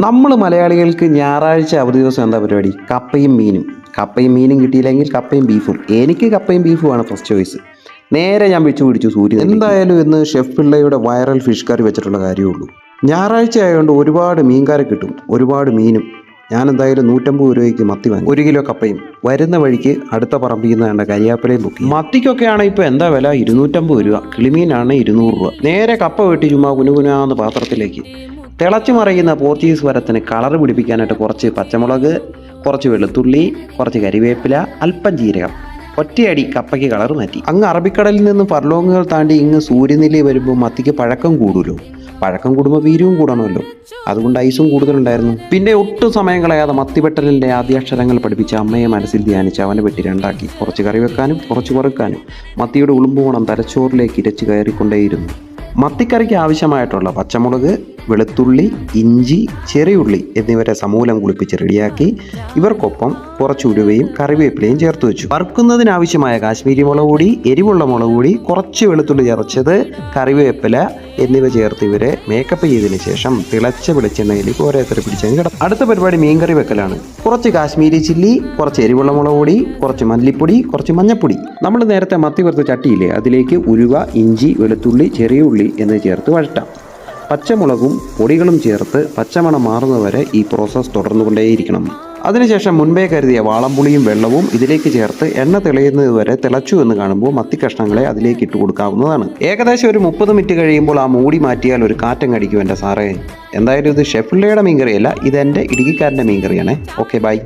നമ്മൾ മലയാളികൾക്ക് ഞായറാഴ്ച അവധി ദിവസം എന്താ പരിപാടി? കപ്പയും മീനും. കപ്പയും മീനും കിട്ടിയില്ലെങ്കിൽ കപ്പയും ബീഫും. എനിക്ക് കപ്പയും ബീഫുമാണ് ഫസ്റ്റ് ചോയ്സ്. നേരെ ഞാൻ വെച്ച് പിടിച്ചു സൂര്യൻ. എന്തായാലും ഇന്ന് ഷെഫ് പിള്ളയുടെ വൈറൽ ഫിഷ് കറി വെച്ചിട്ടുള്ള കാര്യമുള്ളൂ. ഞായറാഴ്ച ആയതുകൊണ്ട് ഒരുപാട് മീൻകറി കിട്ടും, ഒരുപാട് മീനും. ഞാൻ എന്തായാലും 150 രൂപയ്ക്ക് മത്തി വാങ്ങി, 1 കിലോ കപ്പയും. വരുന്ന വഴിക്ക് അടുത്ത പറമ്പിൽ നിന്ന് വേണ്ട കരിയാപ്പിലയും ബുക്ക്. മത്തിക്കൊക്കെയാണ് ഇപ്പോൾ എന്താ വില? 250 രൂപ. കിളിമീനാണ് 200 രൂപ. നേരെ കപ്പ വെട്ടി ചുമ്മാ കുനുകുനാന്ന് പാത്രത്തിലേക്ക്. തിളച്ചു മറിയുന്ന പോർച്ചുഗീസ് മരത്തിന് കളർ പിടിപ്പിക്കാനായിട്ട് കുറച്ച് പച്ചമുളക്, കുറച്ച് വെളുത്തുള്ളി, കുറച്ച് കരിവേപ്പില, അല്പം ജീരകം. ഒറ്റയടി കപ്പയ്ക്ക് കളർ മാറ്റി. അങ്ങ് അറബിക്കടലിൽ നിന്ന് ഫർലോങ്ങുകൾ താണ്ടി ഇങ്ങ് സൂര്യനെല്ലി വരുമ്പോൾ മത്തിക്ക് പഴക്കം കൂടുമല്ലോ. പഴക്കം കൂടുമ്പോൾ വീര്യവും കൂടണമല്ലോ. അതുകൊണ്ട് ഐസും കൂടുതലുണ്ടായിരുന്നു. പിന്നെ ഒട്ടും സമയം കളയാതെ മത്തിവെട്ടലിൻ്റെ ആദ്യാക്ഷരങ്ങൾ പഠിപ്പിച്ച അമ്മയെ മനസ്സിൽ ധ്യാനിച്ച് അവനെ വെട്ടി രണ്ടാക്കി. കുറച്ച് കറി വെക്കാനും കുറച്ച് വറുക്കാനും. മത്തിയുടെ ഉളുമ്പുകോണം തലച്ചോറിലേക്ക് ഇരച്ച് കയറിക്കൊണ്ടേയിരുന്നു. മത്തിക്കറിക്ക് ആവശ്യമായിട്ടുള്ള പച്ചമുളക്, വെളുത്തുള്ളി, ഇഞ്ചി, ചെറിയുള്ളി എന്നിവരെ സമൂലം കുളിപ്പിച്ച് റെഡിയാക്കി. ഇവർക്കൊപ്പം കുറച്ച് ഉലുവയും കറിവേപ്പിലയും ചേർത്ത് വെച്ചു. വറുക്കുന്നതിനാവശ്യമായ കാശ്മീരി മുളക് പൊടി, എരിവുള്ള മുളക് പൊടി, കുറച്ച് വെളുത്തുള്ളി ചതച്ചത്, കറിവേപ്പില എന്നിവ ചേർത്ത് ഇവരെ മേക്കപ്പ് ചെയ്തതിന് ശേഷം തിളച്ച വെളിച്ചെണ്ണയിലേക്ക് ഓരോരുത്തർ പിടിച്ചങ്ങ് കിടക്കും. അടുത്ത പരിപാടി മീൻകറി വെക്കലാണ്. കുറച്ച് കാശ്മീരി ചില്ലി, കുറച്ച് എരിവുള്ള മുളക് പൊടി, കുറച്ച് മല്ലിപ്പൊടി, കുറച്ച് മഞ്ഞപ്പൊടി. നമ്മൾ നേരത്തെ മത്തി വറുത്ത ചട്ടിയില്ലേ, അതിലേക്ക് ഉലുവ, ഇഞ്ചി, വെളുത്തുള്ളി, ചെറിയ ഉള്ളി എന്നിവ ചേർത്ത് വഴറ്റാം. പച്ചമുളകും പൊടികളും ചേർത്ത് പച്ചമണം മാറുന്നവരെ ഈ പ്രോസസ്സ് തുടർന്നുകൊണ്ടേയിരിക്കണം. അതിനുശേഷം മുൻപേ കരുതിയ വാളംപുളിയും വെള്ളവും ഇതിലേക്ക് ചേർത്ത് എണ്ണ തെളിയുന്നത് വരെ തിളച്ചു എന്ന് കാണുമ്പോൾ മത്തി കഷ്ണങ്ങളെ അതിലേക്ക് ഇട്ട് കൊടുക്കാവുന്നതാണ്. ഏകദേശം ഒരു 30 മിനിറ്റ് കഴിയുമ്പോൾ ആ മൂടി മാറ്റിയാൽ ഒരു കാറ്റം കടിക്കും എൻ്റെ സാറേ. എന്തായാലും ഇത് ഷെഫ് പിള്ളയുടെ മീൻകറിയല്ല, ഇതെൻ്റെ ഇടുക്കിക്കാരൻ്റെ മീൻകറിയാണേ. Okay, by.